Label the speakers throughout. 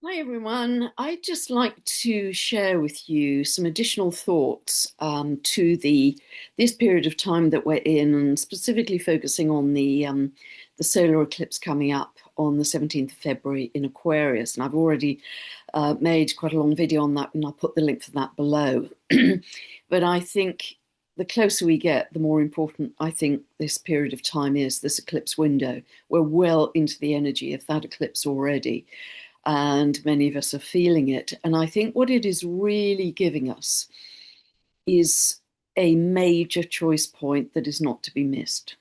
Speaker 1: Hi everyone. I'd just like to share with you some additional thoughts to this period of time that we're in, and specifically focusing on the solar eclipse coming up on the 17th of February in Aquarius. And I've already made quite a long video on that, and I'll put the link for that below. But I think the closer we get, the more important I think this period of time is, this eclipse window. We're well into the energy of that eclipse already, and many of us are feeling it. And I think what it is really giving us is a major choice point that is not to be missed.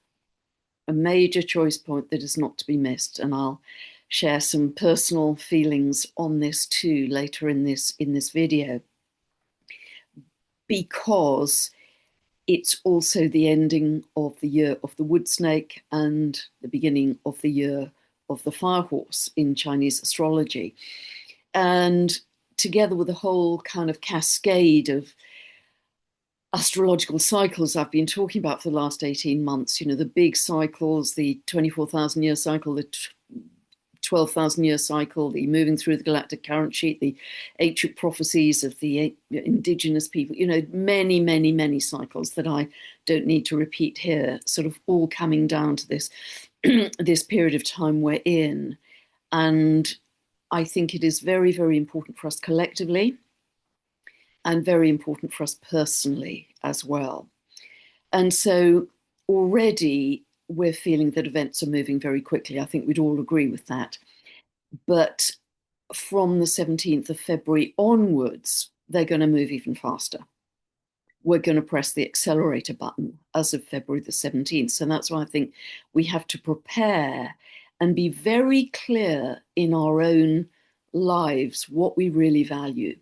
Speaker 1: A major choice point that is not to be missed. And I'll share some personal feelings on this too later in this video, because it's also the ending of the year of the wood snake and the beginning of the year of the fire horse in Chinese astrology. And together with a whole kind of cascade of astrological cycles I've been talking about for the last 18 months, you know, the big cycles, the 24,000 year cycle, the 12,000 year cycle, the moving through the galactic current sheet, the ancient prophecies of the indigenous people, you know, many, many, many cycles that I don't need to repeat here, sort of all coming down to this, this period of time we're in. And I think it is very, very important for us collectively and very important for us personally as well. And so already we're feeling that events are moving very quickly. I think we'd all agree with that. But from the 17th of February onwards, they're going to move even faster. We're going to press the accelerator button as of February the 17th. So that's why I think we have to prepare and be very clear in our own lives what we really value.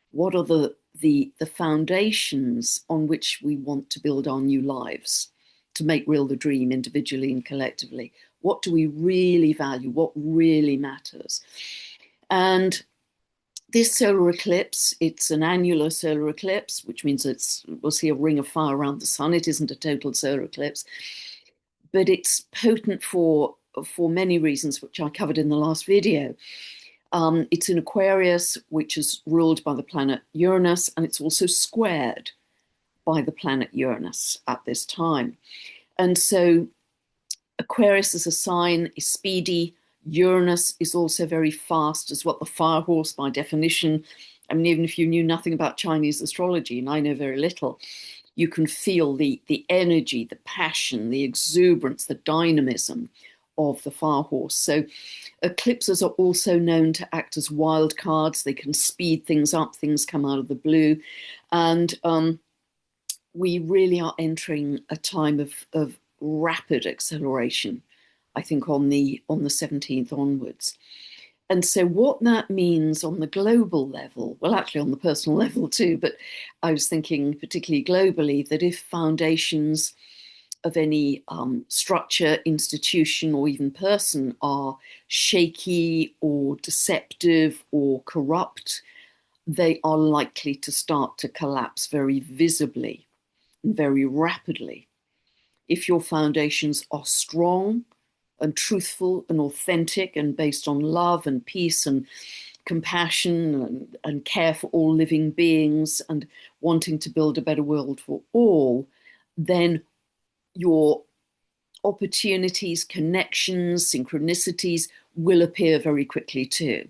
Speaker 1: What are the foundations on which we want to build our new lives to make real the dream individually and collectively? What do we really value? What really matters? And this solar eclipse, it's an annular solar eclipse, which means we'll see a ring of fire around the sun. It isn't a total solar eclipse, but it's potent for many reasons, which I covered in the last video. It's in Aquarius, which is ruled by the planet Uranus, and it's also squared by the planet Uranus at this time. And so Aquarius as a sign is speedy. Uranus is also very fast, as what the fire horse by definition. I mean, even if you knew nothing about Chinese astrology, and I know very little, you can feel the energy, the passion, the exuberance, the dynamism of the fire horse. So eclipses are also known to act as wild cards. They can speed things up, things come out of the blue. And we really are entering a time of rapid acceleration, I think, on the 17th onwards. And so what that means on the global level, well, actually on the personal level too, but I was thinking particularly globally, that if foundations of any structure, institution, or even person are shaky or deceptive or corrupt, they are likely to start to collapse very visibly and very rapidly. If your foundations are strong and truthful and authentic and based on love and peace and compassion and care for all living beings and wanting to build a better world for all, then your opportunities, connections, synchronicities will appear very quickly too.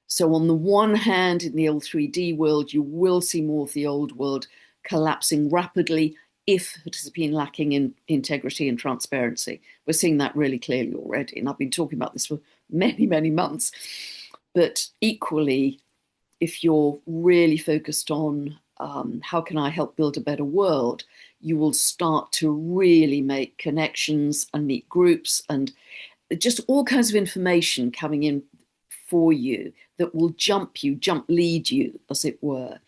Speaker 1: So on the one hand, in the old 3D world, you will see more of the old world collapsing rapidly if it has been lacking in integrity and transparency. We're seeing that really clearly already. And I've been talking about this for many, many months. But equally, if you're really focused on how can I help build a better world, you will start to really make connections and meet groups and just all kinds of information coming in for you that will jump lead you, as it were,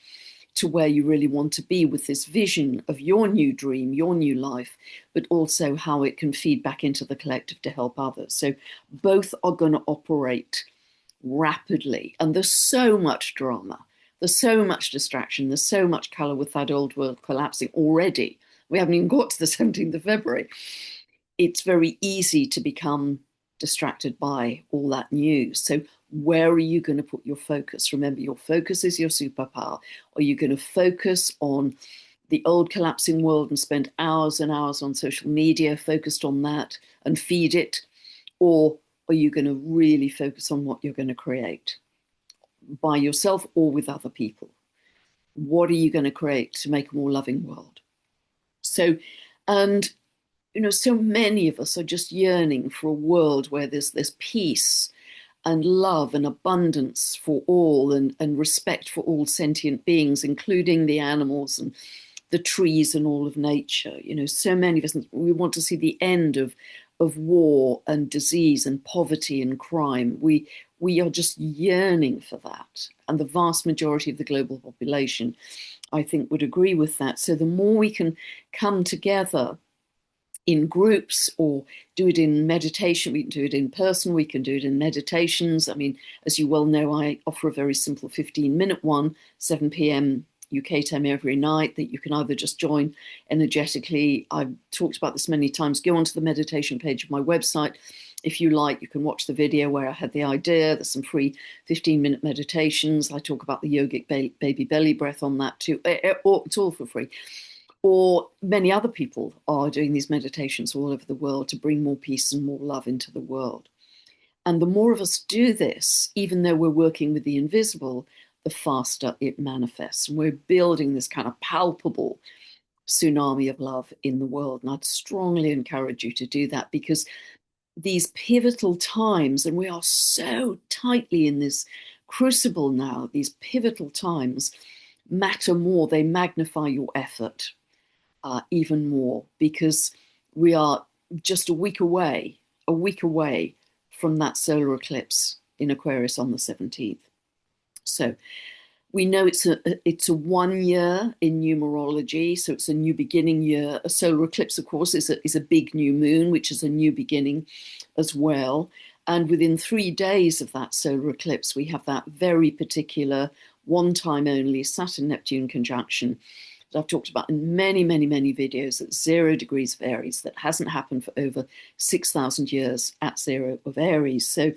Speaker 1: to where you really want to be with this vision of your new dream, your new life, but also how it can feed back into the collective to help others. So both are going to operate rapidly. And there's so much drama. There's so much distraction. There's so much color with that old world collapsing already. We haven't even got to the 17th of February. It's very easy to become distracted by all that news. So where are you going to put your focus? Remember, your focus is your superpower. Are you going to focus on the old collapsing world and spend hours and hours on social media focused on that and feed it? Or are you going to really focus on what you're going to create by yourself or with other people? What are you going to create to make a more loving world? So, and so many of us are just yearning for a world where there's peace and love and abundance for all, and respect for all sentient beings, including the animals and the trees and all of nature. So many of us, we want to see the end of war and disease and poverty and crime. We are just yearning for that. And the vast majority of the global population, I think, would agree with that. So the more we can come together in groups or do it in meditation, we can do it in person, we can do it in meditations. I mean, as you well know, I offer a very simple 15-minute one, 7 p.m. UK time every night, that you can either just join energetically. I've talked about this many times. Go onto the meditation page of my website. If you like, you can watch the video where I had the idea. There's some free 15-minute meditations. I talk about the yogic baby belly breath on that too. It's all for free. Or many other people are doing these meditations all over the world to bring more peace and more love into the world. And the more of us do this, even though we're working with the invisible, the faster it manifests. And we're building this kind of palpable tsunami of love in the world. And I'd strongly encourage you to do that, because these pivotal times, and we are so tightly in this crucible now, these pivotal times matter more. They magnify your effort even more, because we are just a week away from that solar eclipse in Aquarius on the 17th. So we know it's a 1 year in numerology, so it's a new beginning year. A solar eclipse, of course, is a big new moon, which is a new beginning as well. And within 3 days of that solar eclipse, we have that very particular one time only Saturn-Neptune conjunction that I've talked about in many, many, many videos at 0 degrees of Aries, that hasn't happened for over 6,000 years at 0 of Aries. So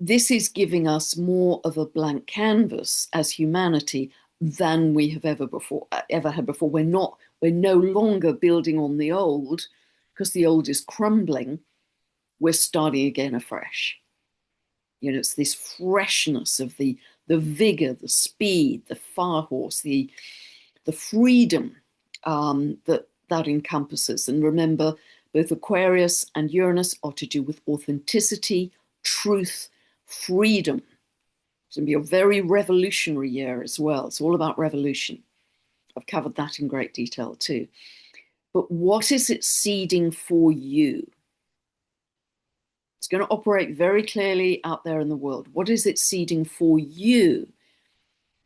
Speaker 1: this is giving us more of a blank canvas as humanity than we have ever had before. We're no longer building on the old, because the old is crumbling. We're starting again afresh. It's this freshness of the vigor, the speed, the fire horse, the freedom that encompasses. And remember, both Aquarius and Uranus are to do with authenticity, truth, freedom. It's going to be a very revolutionary year as well. It's all about revolution. I've covered that in great detail too. But what is it seeding for you? It's going to operate very clearly out there in the world. What is it seeding for you?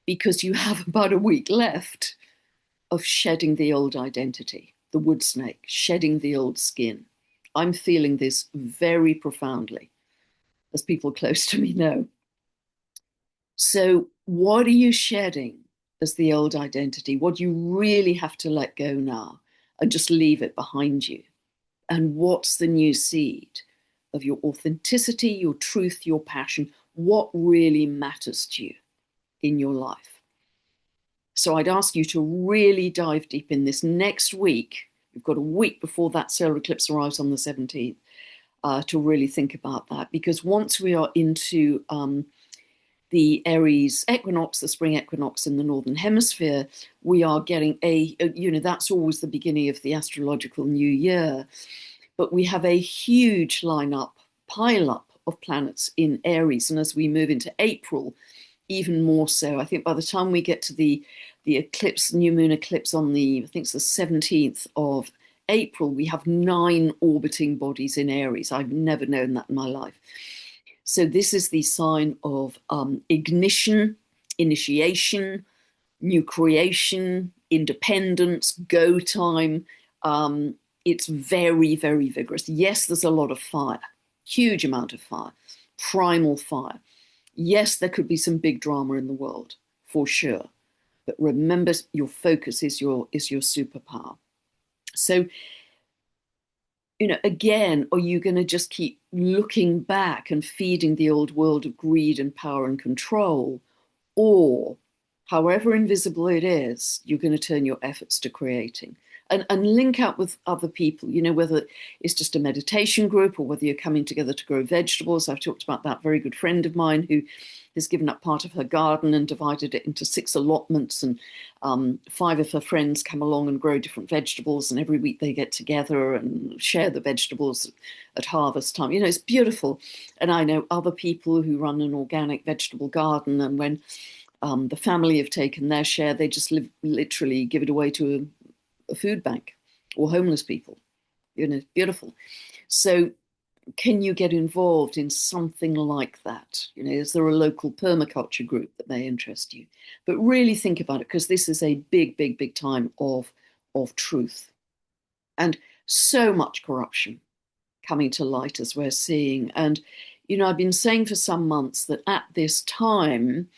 Speaker 1: Because you have about a week left of shedding the old identity, the wood snake, shedding the old skin. I'm feeling this very profoundly, as people close to me know. So what are you shedding as the old identity? What do you really have to let go now and just leave it behind you? And what's the new seed of your authenticity, your truth, your passion? What really matters to you in your life? So I'd ask you to really dive deep in this next week. You've got a week before that solar eclipse arrives on the 17th to really think about that. Because once we are into the Aries equinox, the spring equinox in the Northern Hemisphere, we are getting that's always the beginning of the astrological new year. But we have a huge pile up of planets in Aries. And as we move into April, even more so. I think by the time we get to the eclipse, new moon eclipse on I think it's the 17th of April, we have 9 orbiting bodies in Aries. I've never known that in my life. So this is the sign of ignition, initiation, new creation, independence, go time. It's very, very vigorous. Yes, there's a lot of fire, huge amount of fire, primal fire. Yes, there could be some big drama in the world, for sure. But remember, your focus is your superpower. So, again, are you going to just keep looking back and feeding the old world of greed and power and control, or however invisible it is, you're going to turn your efforts to creating. And link up with other people, whether it's just a meditation group or whether you're coming together to grow vegetables. I've talked about that very good friend of mine who has given up part of her garden and divided it into 6 allotments, and 5 of her friends come along and grow different vegetables, and every week they get together and share the vegetables at harvest time. It's beautiful. And I know other people who run an organic vegetable garden, and when the family have taken their share, they just literally give it away to a food bank or homeless people. Beautiful. So can you get involved in something like that? Is there a local permaculture group that may interest you? But really think about it, because this is a big, big, big time of truth. And so much corruption coming to light, as we're seeing. And, I've been saying for some months that at this time,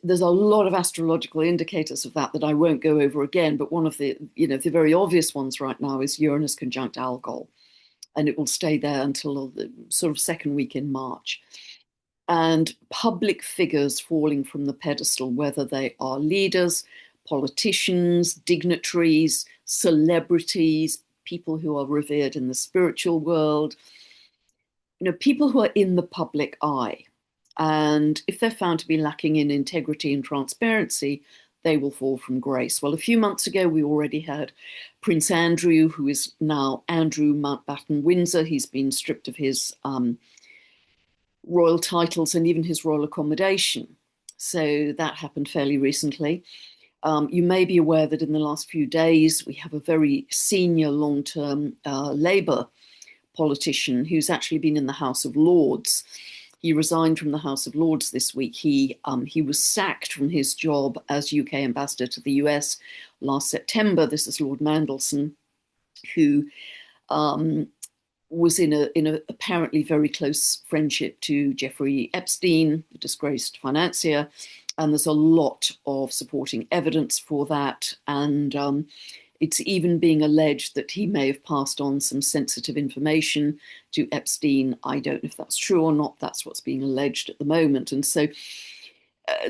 Speaker 1: there's a lot of astrological indicators of that I won't go over again. But one of the, the very obvious ones right now is Uranus conjunct Algol. And it will stay there until the sort of second week in March. And public figures falling from the pedestal, whether they are leaders, politicians, dignitaries, celebrities, people who are revered in the spiritual world, people who are in the public eye. And if they're found to be lacking in integrity and transparency, they will fall from grace. Well, a few months ago, we already had Prince Andrew, who is now Andrew Mountbatten Windsor. He's been stripped of his royal titles and even his royal accommodation. So that happened fairly recently. You may be aware that in the last few days, we have a very senior long-term Labour politician who's actually been in the House of Lords. He resigned from the House of Lords this week. He was sacked from his job as UK ambassador to the US last September. This is Lord Mandelson, who was in a apparently very close friendship to Jeffrey Epstein, the disgraced financier. And there's a lot of supporting evidence for that. And it's even being alleged that he may have passed on some sensitive information to Epstein. I don't know if that's true or not. That's what's being alleged at the moment. And so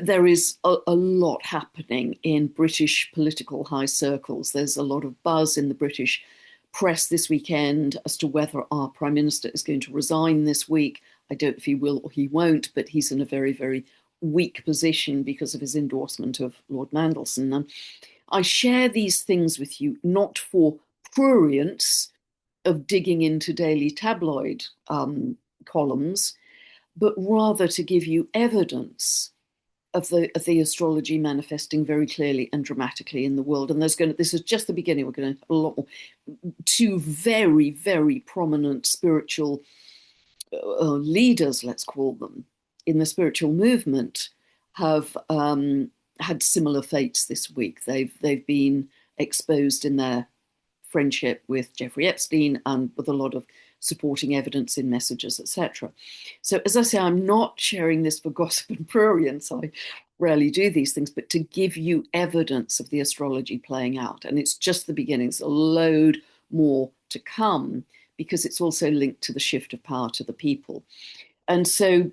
Speaker 1: there is a lot happening in British political high circles. There's a lot of buzz in the British press this weekend as to whether our Prime Minister is going to resign this week. I don't know if he will or he won't, but he's in a very, very weak position because of his endorsement of Lord Mandelson. And I share these things with you not for prurience of digging into daily tabloid columns, but rather to give you evidence of the astrology manifesting very clearly and dramatically in the world. And this is just the beginning. We're going to have a lot more. 2 very, very prominent spiritual leaders, let's call them, in the spiritual movement have had similar fates this week. They've been exposed in their friendship with Jeffrey Epstein and with a lot of supporting evidence in messages, etc. So, as I say, I'm not sharing this for gossip and prurience. I rarely do these things, but to give you evidence of the astrology playing out. And it's just the beginning. There's a load more to come because it's also linked to the shift of power to the people. And so,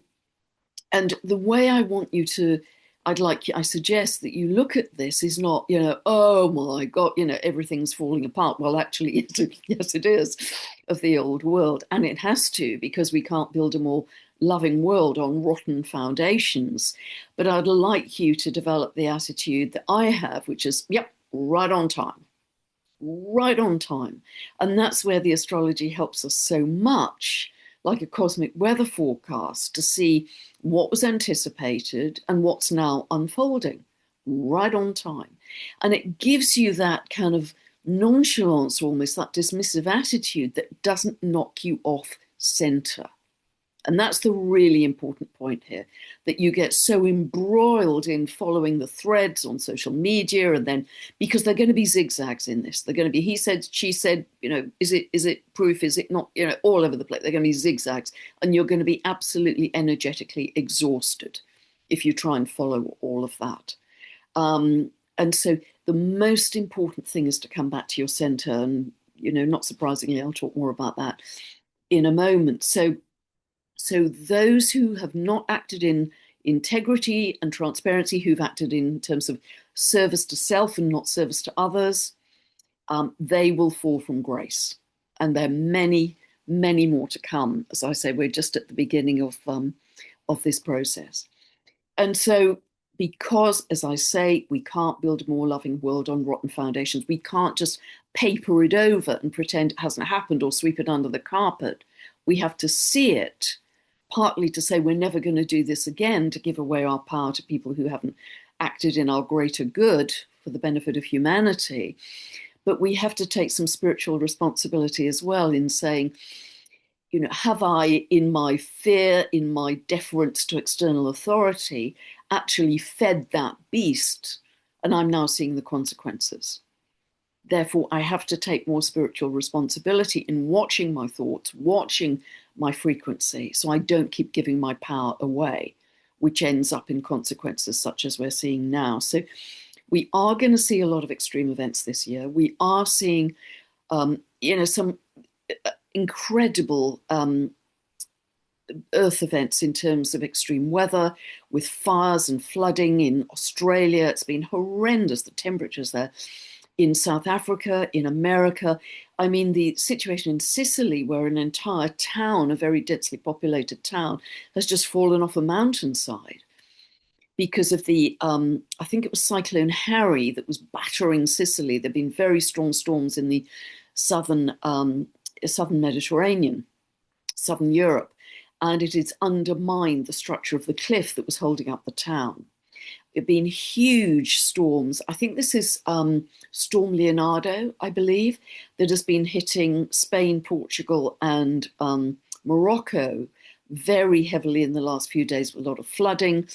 Speaker 1: and the way I want you to, I suggest that you look at this is not, oh my God, everything's falling apart. Well, actually, yes, it is of the old world. And it has to, because we can't build a more loving world on rotten foundations. But I'd like you to develop the attitude that I have, which is, yep, right on time. Right on time. And that's where the astrology helps us so much, like a cosmic weather forecast, to see what was anticipated and what's now unfolding. Right on time. And it gives you that kind of nonchalance, almost that dismissive attitude that doesn't knock you off center. And that's the really important point here, that you get so embroiled in following the threads on social media, and then because they're going to be zigzags in this, they're going to be he said, she said, is it proof, is it not, all over the place. They're going to be zigzags, and you're going to be absolutely energetically exhausted if you try and follow all of that. And so the most important thing is to come back to your center, and not surprisingly, I'll talk more about that in a moment. So those who have not acted in integrity and transparency, who've acted in terms of service to self and not service to others, they will fall from grace. And there are many, many more to come. As I say, we're just at the beginning of this process. And so, because, as I say, we can't build a more loving world on rotten foundations, we can't just paper it over and pretend it hasn't happened or sweep it under the carpet. We have to see it, partly to say we're never going to do this again, to give away our power to people who haven't acted in our greater good for the benefit of humanity. But we have to take some spiritual responsibility as well in saying, have I, in my fear, in my deference to external authority, actually fed that beast? And I'm now seeing the consequences. Therefore, I have to take more spiritual responsibility in watching my thoughts, watching my frequency, so I don't keep giving my power away, which ends up in consequences such as we're seeing now. So we are going to see a lot of extreme events this year. We are seeing, some incredible earth events in terms of extreme weather, with fires and flooding in Australia. It's been horrendous, the temperatures there. In South Africa, in America. I mean, the situation in Sicily, where an entire town, a very densely populated town, has just fallen off a mountainside because of I think it was Cyclone Harry that was battering Sicily. There have been very strong storms in the southern Mediterranean, southern Europe, and it has undermined the structure of the cliff that was holding up the town. There have been huge storms. I think this is Storm Leonardo, I believe, that has been hitting Spain, Portugal, and Morocco very heavily in the last few days, with a lot of flooding.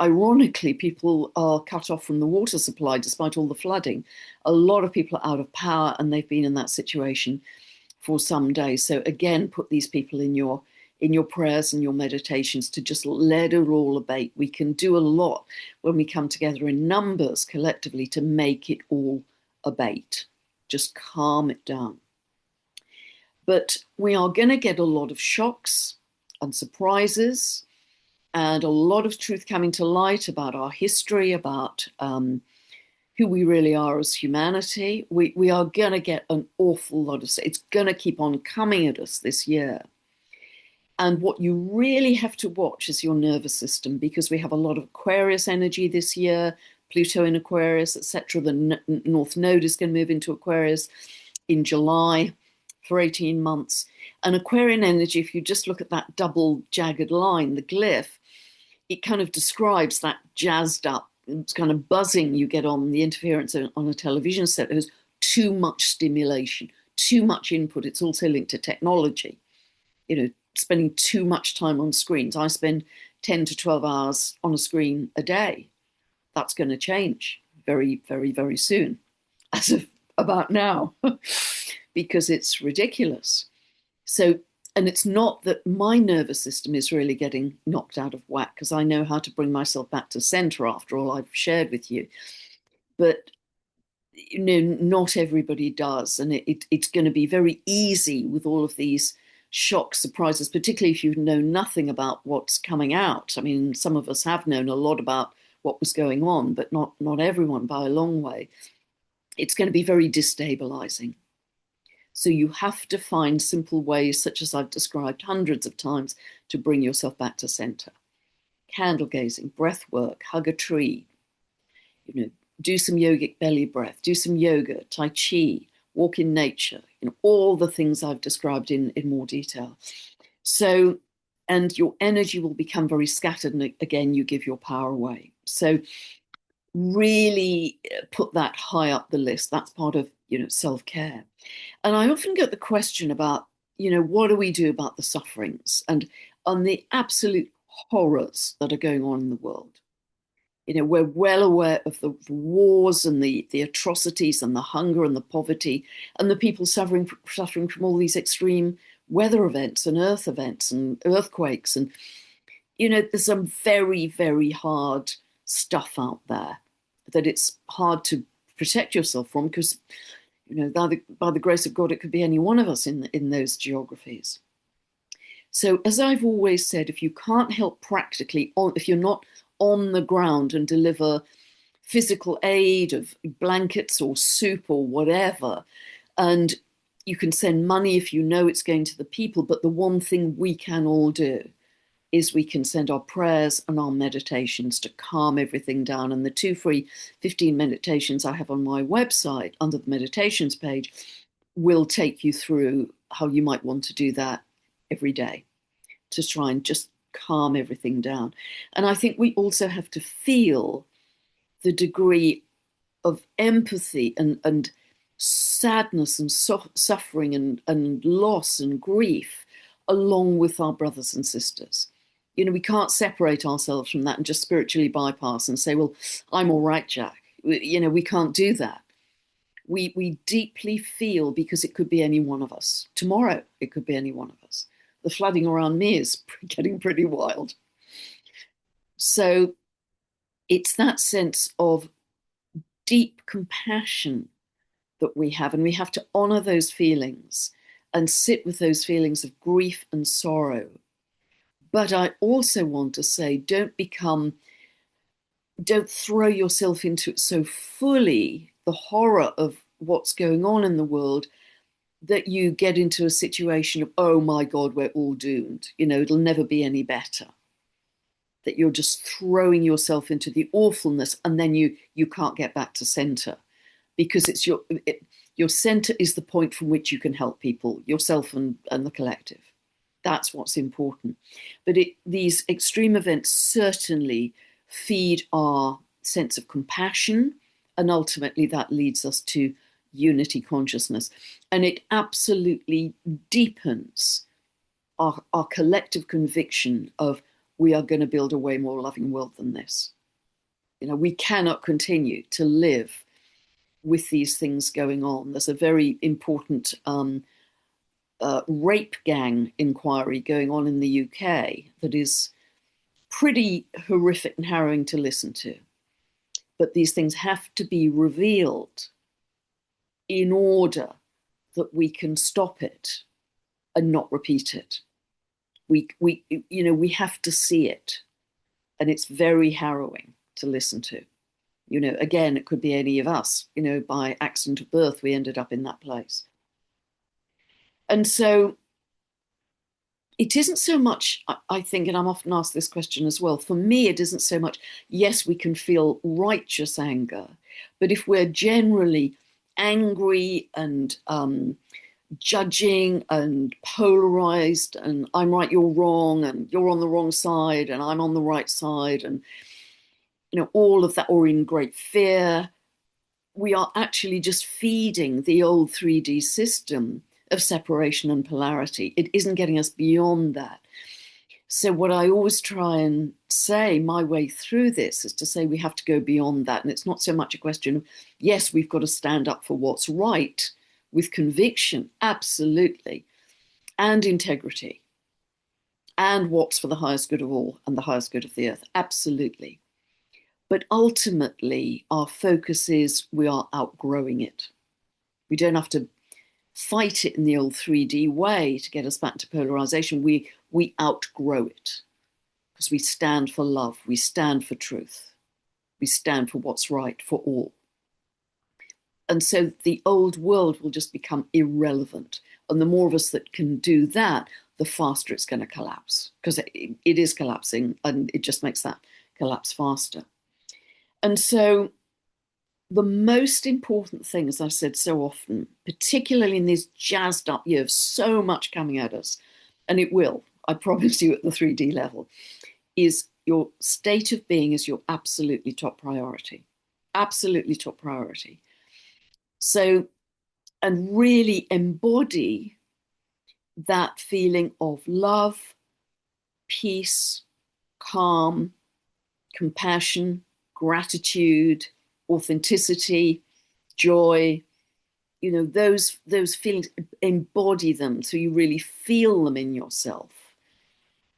Speaker 1: Ironically, people are cut off from the water supply despite all the flooding. A lot of people are out of power, and they've been in that situation for some days. So again, put these people in your prayers and your meditations to just let it all abate. We can do a lot when we come together in numbers collectively to make it all abate. Just calm it down. But we are going to get a lot of shocks and surprises, and a lot of truth coming to light about our history, about who we really are as humanity. We are going to get an awful lot of, it's going to keep on coming at us this year. And what you really have to watch is your nervous system, because we have a lot of Aquarius energy this year, Pluto in Aquarius, etc. The North Node is going to move into Aquarius in July for 18 months. And Aquarian energy, if you just look at that double jagged line, the glyph, it kind of describes that jazzed up, it's kind of buzzing you get on the interference on a television set. There's too much stimulation, too much input. It's also linked to technology, spending too much time on screens. I spend 10 to 12 hours on a screen a day. That's going to change very, very, very soon, as of about now, because it's ridiculous. So, and it's not that my nervous system is really getting knocked out of whack, because I know how to bring myself back to center after all I've shared with you. But not everybody does. And it's going to be very easy with all of these shock surprises, particularly if you know nothing about what's coming out. I mean, some of us have known a lot about what was going on, but not everyone by a long way. It's going to be very destabilizing. So you have to find simple ways, such as I've described hundreds of times, to bring yourself back to center. Candle gazing, breath work, hug a tree, do some yogic belly breath, do some yoga, tai chi, walk in nature, all the things I've described in more detail. So, and your energy will become very scattered, and again, you give your power away. So really put that high up the list. That's part of, self-care. And I often get the question about, what do we do about the sufferings and on the absolute horrors that are going on in the world? We're well aware of the wars and the atrocities and the hunger and the poverty and the people suffering from all these extreme weather events and earth events and earthquakes. And, there's some very, very hard stuff out there that it's hard to protect yourself from, because, by the grace of God, it could be any one of us in those geographies. So, as I've always said, if you can't help practically, if you're not on the ground and deliver physical aid of blankets or soup or whatever, and you can send money if you know it's going to the people, but the one thing we can all do is we can send our prayers and our meditations to calm everything down. And the 2 free 15 meditations I have on my website under the meditations page will take you through how you might want to do that every day to try and just calm everything down. And I think we also have to feel the degree of empathy and sadness and suffering and loss and grief along with our brothers and sisters. You know, we can't separate ourselves from that and just spiritually bypass and say, well, I'm all right, Jack. You know, we can't do that. We deeply feel, because it could be any one of us. Tomorrow, it could be any one of us. The flooding around me is getting pretty wild. So it's that sense of deep compassion that we have, and we have to honor those feelings and sit with those feelings of grief and sorrow. But I also want to say, don't throw yourself into it so fully, the horror of what's going on in the world, that you get into a situation of, oh my God, we're all doomed. You know, it'll never be any better. That you're just throwing yourself into the awfulness, and then you can't get back to center, because it's your center is the point from which you can help people, yourself and the collective. That's what's important. But these extreme events certainly feed our sense of compassion, and ultimately that leads us to unity consciousness. And it absolutely deepens our collective conviction of, we are going to build a way more loving world than this. You know, we cannot continue to live with these things going on. There's a very important rape gang inquiry going on in the UK that is pretty horrific and harrowing to listen to. But these things have to be revealed in order that we can stop it and not repeat it. We have to see it, and it's very harrowing to listen to. You know, again, it could be any of us. You know, by accident of birth, we ended up in that place. And so it isn't so much, I think, and I'm often asked this question as well, for me, it isn't so much, yes, we can feel righteous anger, but if we're generally angry and judging and polarized, and I'm right, you're wrong, and you're on the wrong side, and I'm on the right side, and, you know, all of that, or in great fear, we are actually just feeding the old 3D system of separation and polarity. It isn't getting us beyond that. So what I always try and say, my way through this, is to say we have to go beyond that. And it's not so much a question of, yes, we've got to stand up for what's right with conviction, absolutely, and integrity, and what's for the highest good of all and the highest good of the earth, absolutely. But ultimately, our focus is we are outgrowing it. We don't have to fight it in the old 3D way to get us back to polarization. We outgrow it because we stand for love. We stand for truth. We stand for what's right for all. And so the old world will just become irrelevant. And the more of us that can do that, the faster it's going to collapse, because it is collapsing, and it just makes that collapse faster. And so the most important thing, as I've said so often, particularly in these jazzed up years, so much coming at us, and it will, I promise you, at the 3D level, is your state of being is your absolutely top priority. Absolutely top priority. So, and really embody that feeling of love, peace, calm, compassion, gratitude, authenticity, joy, you know, those feelings, embody them so you really feel them in yourself.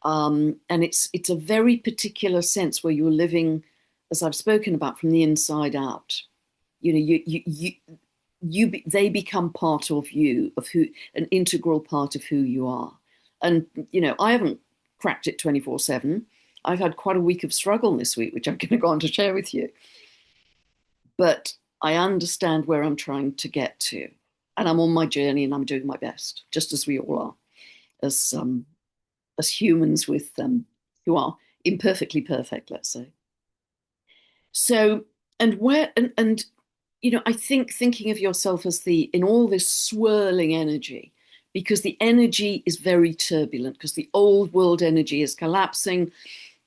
Speaker 1: And it's a very particular sense where you're living, as I've spoken about, from the inside out. You know, they become part of you, of who, an integral part of who you are. And, I haven't cracked it 24/7. I've had quite a week of struggle this week, which I'm going to go on to share with you. But I understand where I'm trying to get to. And I'm on my journey and I'm doing my best, just as we all are, as humans with who are imperfectly perfect, let's say. So, I think thinking of yourself as in all this swirling energy, because the energy is very turbulent, because the old world energy is collapsing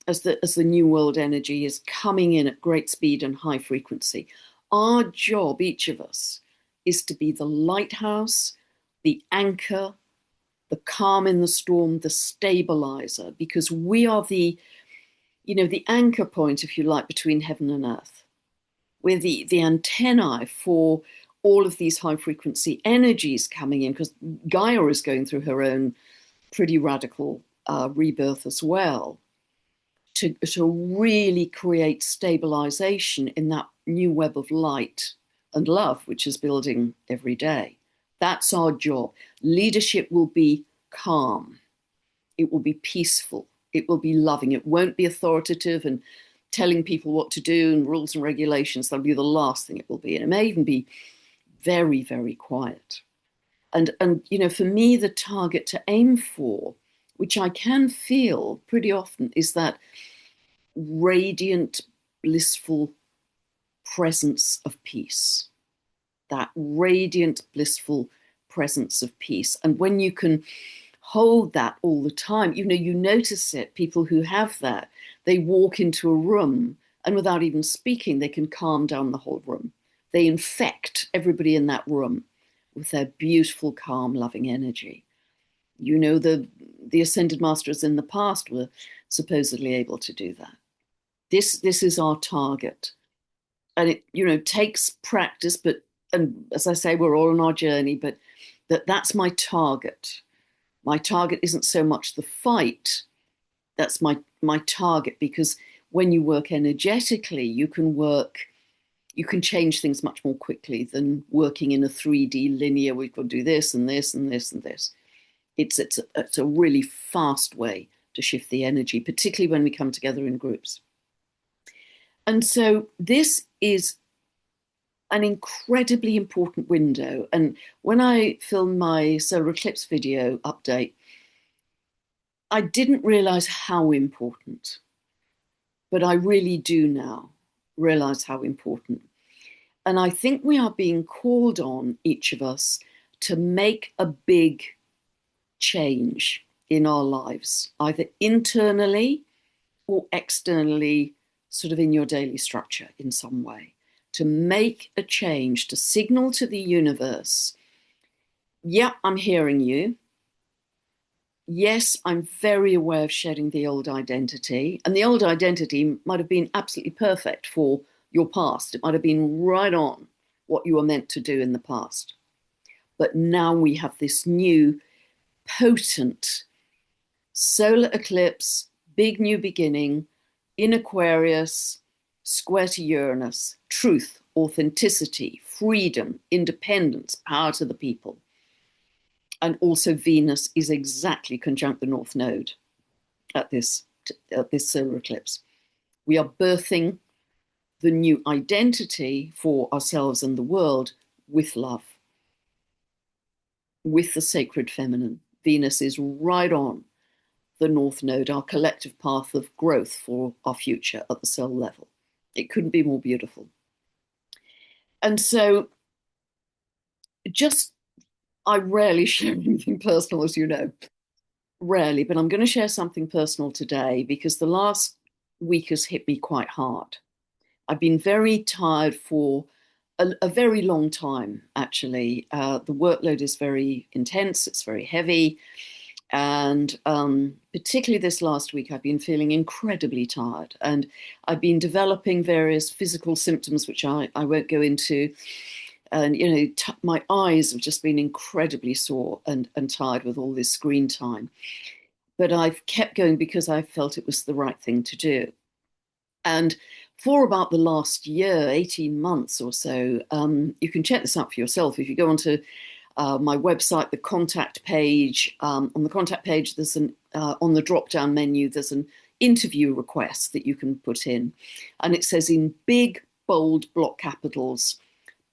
Speaker 1: as the new world energy is coming in at great speed and high frequency. Our job, each of us, is to be the lighthouse, the anchor, the calm in the storm, the stabilizer, because we are the anchor point, if you like, between heaven and earth. We're the antennae for all of these high frequency energies coming in, because Gaia is going through her own pretty radical rebirth as well, to really create stabilization in that new web of light and love, which is building every day. That's our job. Leadership will be calm. It will be peaceful. It will be loving. It won't be authoritative and telling people what to do and rules and regulations. That'll be the last thing it will be. And it may even be very, very quiet. And for me, the target to aim for, which I can feel pretty often, is that radiant, blissful presence of peace. That radiant, blissful presence of peace. And when you can hold that all the time, you notice it. People who have that, they walk into a room and without even speaking, they can calm down the whole room. They infect everybody in that room with their beautiful, calm, loving energy. The ascended masters in the past were supposedly able to do that. This is our target. And it takes practice, and as I say, we're all on our journey, but that's my target. My target isn't so much the fight. That's my target, because when you work energetically, you can change things much more quickly than working in a 3D linear. We've got to do this and this and this and this. It's a really fast way to shift the energy, particularly when we come together in groups. And so this is an incredibly important window. And when I filmed my solar eclipse video update, I didn't realize how important, but I really do now realize how important. And I think we are being called on, each of us, to make a big change in our lives, either internally or externally, sort of in your daily structure in some way, to make a change, to signal to the universe, yeah, I'm hearing you. Yes, I'm very aware of shedding the old identity. And the old identity might have been absolutely perfect for your past. It might have been right on what you were meant to do in the past. But now we have this new potent solar eclipse, big new beginning in Aquarius, square to Uranus, truth, authenticity, freedom, independence, power to the people. And also Venus is exactly conjunct the North Node at this solar eclipse. We are birthing the new identity for ourselves and the world with love, with the sacred feminine. Venus is right on the North Node, our collective path of growth for our future at the cell level. It couldn't be more beautiful. And so I rarely share anything personal, as you know. Rarely, but I'm going to share something personal today because the last week has hit me quite hard. I've been very tired for a very long time, actually. The workload is very intense, it's very heavy. And particularly this last week, I've been feeling incredibly tired. And I've been developing various physical symptoms, which I won't go into. And, my eyes have just been incredibly sore and tired with all this screen time. But I've kept going because I felt it was the right thing to do. And for about the last year, 18 months or so, you can check this out for yourself. If you go onto my website, the contact page. On the contact page, there's on the drop-down menu, there's an interview request that you can put in. And it says in big, bold block capitals,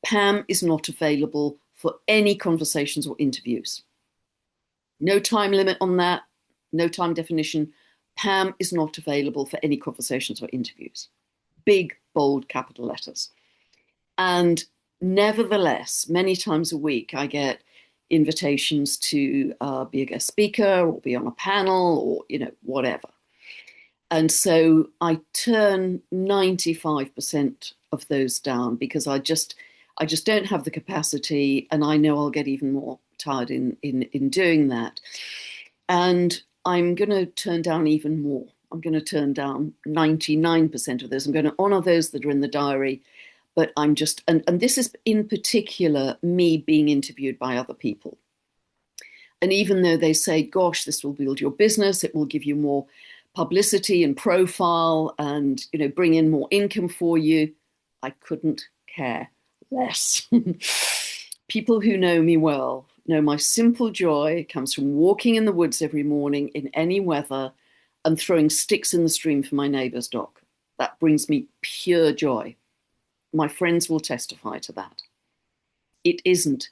Speaker 1: Pam is not available for any conversations or interviews. No time limit on that, no time definition. Pam is not available for any conversations or interviews. Big, bold capital letters. And nevertheless, many times a week, I get invitations to be a guest speaker or be on a panel or, whatever. And so I turn 95% of those down because I just don't have the capacity, and I know I'll get even more tired in doing that. And I'm going to turn down even more. I'm going to turn down 99% of those. I'm going to honor those that are in the diary, but I'm just, and this is in particular me being interviewed by other people. And even though they say, gosh, this will build your business, it will give you more publicity and profile and, bring in more income for you, I couldn't care less. People who know me well know my simple joy comes from walking in the woods every morning in any weather and throwing sticks in the stream for my neighbour's dog. That brings me pure joy. My friends will testify to that. It isn't,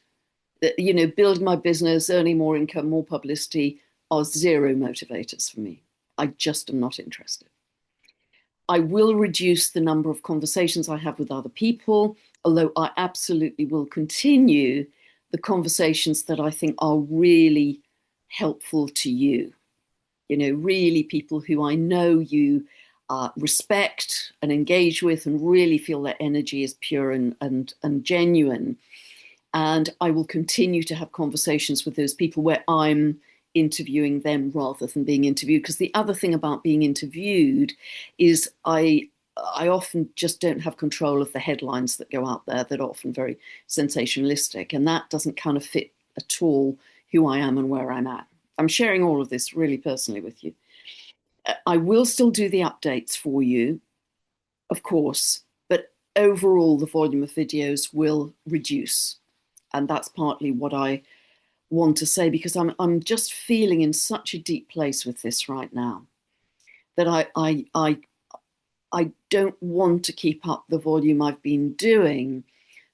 Speaker 1: building my business, earning more income, more publicity are zero motivators for me. I just am not interested. I will reduce the number of conversations I have with other people, although I absolutely will continue the conversations that I think are really helpful to you. Really people who I know you respect and engage with and really feel their energy is pure and genuine. And I will continue to have conversations with those people where I'm interviewing them rather than being interviewed. Because the other thing about being interviewed is I often just don't have control of the headlines that go out there that are often very sensationalistic. And that doesn't kind of fit at all who I am and where I'm at. I'm sharing all of this really personally with you. I will still do the updates for you, of course, but overall the volume of videos will reduce. And that's partly what I want to say, because I'm just feeling in such a deep place with this right now that I don't want to keep up the volume I've been doing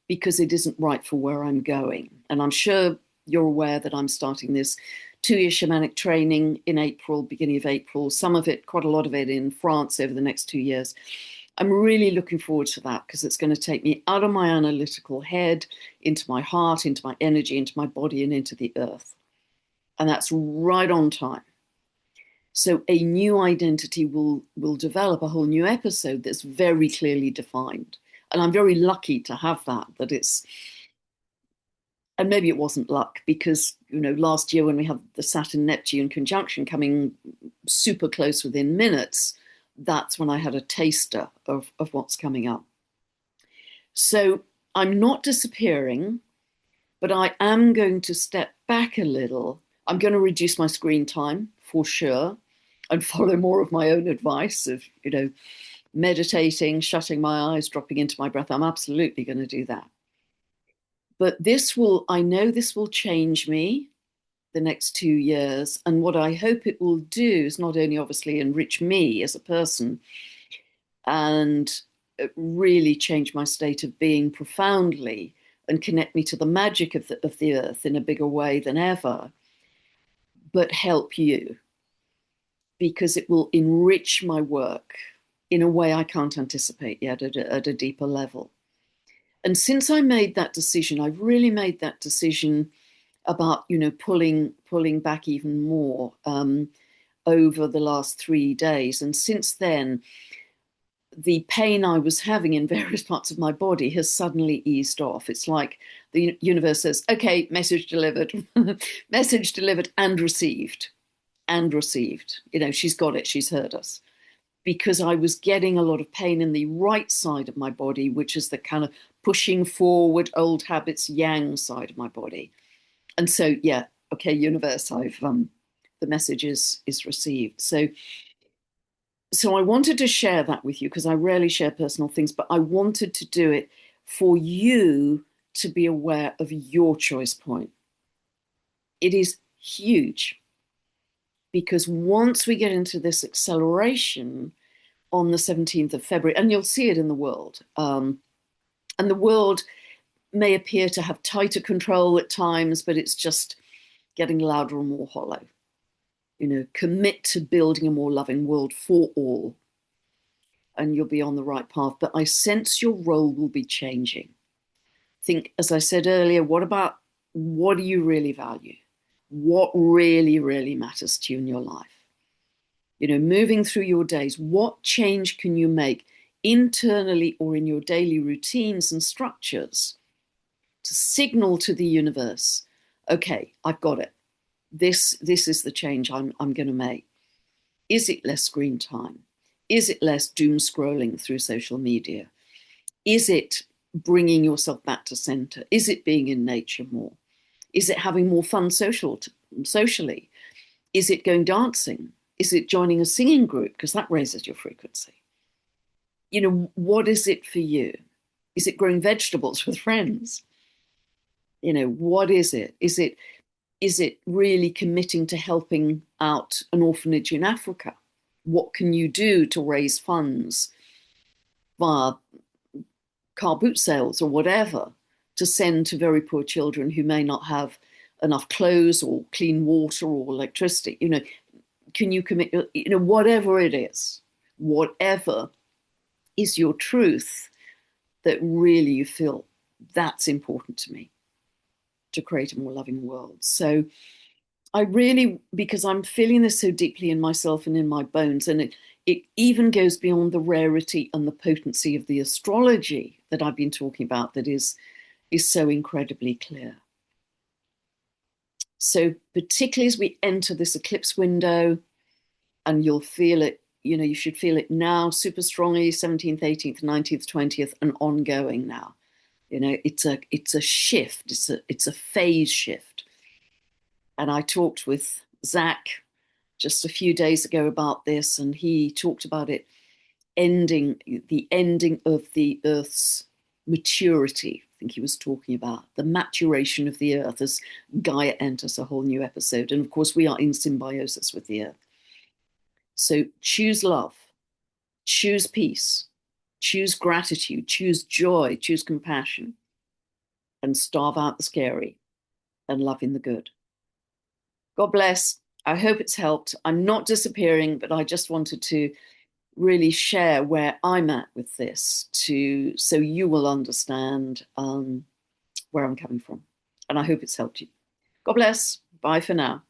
Speaker 1: because it isn't right for where I'm going. And I'm sure you're aware that I'm starting this 2-year shamanic training in April, beginning of April, some of it, quite a lot of it in France over the next 2 years. I'm really looking forward to that because it's going to take me out of my analytical head, into my heart, into my energy, into my body, and into the earth. And that's right on time. So a new identity will develop, a whole new episode that's very clearly defined. And I'm very lucky to have that it's, and maybe it wasn't luck because, last year when we had the Saturn-Neptune conjunction coming super close within minutes, that's when I had a taster of what's coming up. So I'm not disappearing, but I am going to step back a little. I'm going to reduce my screen time for sure and follow more of my own advice of, meditating, shutting my eyes, dropping into my breath. I'm absolutely going to do that. But I know this will change me the next 2 years. And what I hope it will do is not only obviously enrich me as a person and really change my state of being profoundly and connect me to the magic of the earth in a bigger way than ever, but help you, because it will enrich my work in a way I can't anticipate yet at a deeper level. And since I made that decision, I've really made that decision about, pulling back even more over the last 3 days. And since then, the pain I was having in various parts of my body has suddenly eased off. It's like the universe says, okay, message delivered, message delivered and received. She's got it, she's heard us. Because I was getting a lot of pain in the right side of my body, which is the kind of pushing forward old habits, yang side of my body. And so, yeah, okay, universe, I've the message is received. So I wanted to share that with you because I rarely share personal things, but I wanted to do it for you to be aware of your choice point. It is huge, because once we get into this acceleration on the 17th of February, and you'll see it in the world, and the world may appear to have tighter control at times, but it's just getting louder and more hollow. Commit to building a more loving world for all, and you'll be on the right path. But I sense your role will be changing. Think, as I said earlier, what do you really value? What really, really matters to you in your life? Moving through your days, what change can you make internally or in your daily routines and structures to signal to the universe, okay, I've got it. This is the change I'm going to make. Is it less screen time? Is it less doom scrolling through social media? Is it bringing yourself back to center? Is it being in nature more? Is it having more fun socially? Is it going dancing? Is it joining a singing group? Because that raises your frequency. What is it for you? Is it growing vegetables with friends? What is it? Is it really committing to helping out an orphanage in Africa? What can you do to raise funds via car boot sales or whatever to send to very poor children who may not have enough clothes or clean water or electricity? Can you commit, whatever it is, whatever is your truth that really you feel that's important to me to create a more loving world. So I really, because I'm feeling this so deeply in myself and in my bones, and it even goes beyond the rarity and the potency of the astrology that I've been talking about, that is so incredibly clear. So particularly as we enter this eclipse window, and you'll feel it, you should feel it now super strongly, 17th, 18th, 19th, 20th, and ongoing now. It's a shift, it's a phase shift. And I talked with Zach just a few days ago about this, and he talked about it the ending of the Earth's maturity. I think he was talking about the maturation of the Earth as Gaia enters a whole new episode. And of course, we are in symbiosis with the Earth. So choose love, choose peace, choose gratitude, choose joy, choose compassion, and starve out the scary and love in the good. God bless. I hope it's helped. I'm not disappearing, but I just wanted to really share where I'm at with this, so you will understand where I'm coming from. And I hope it's helped you. God bless. Bye for now.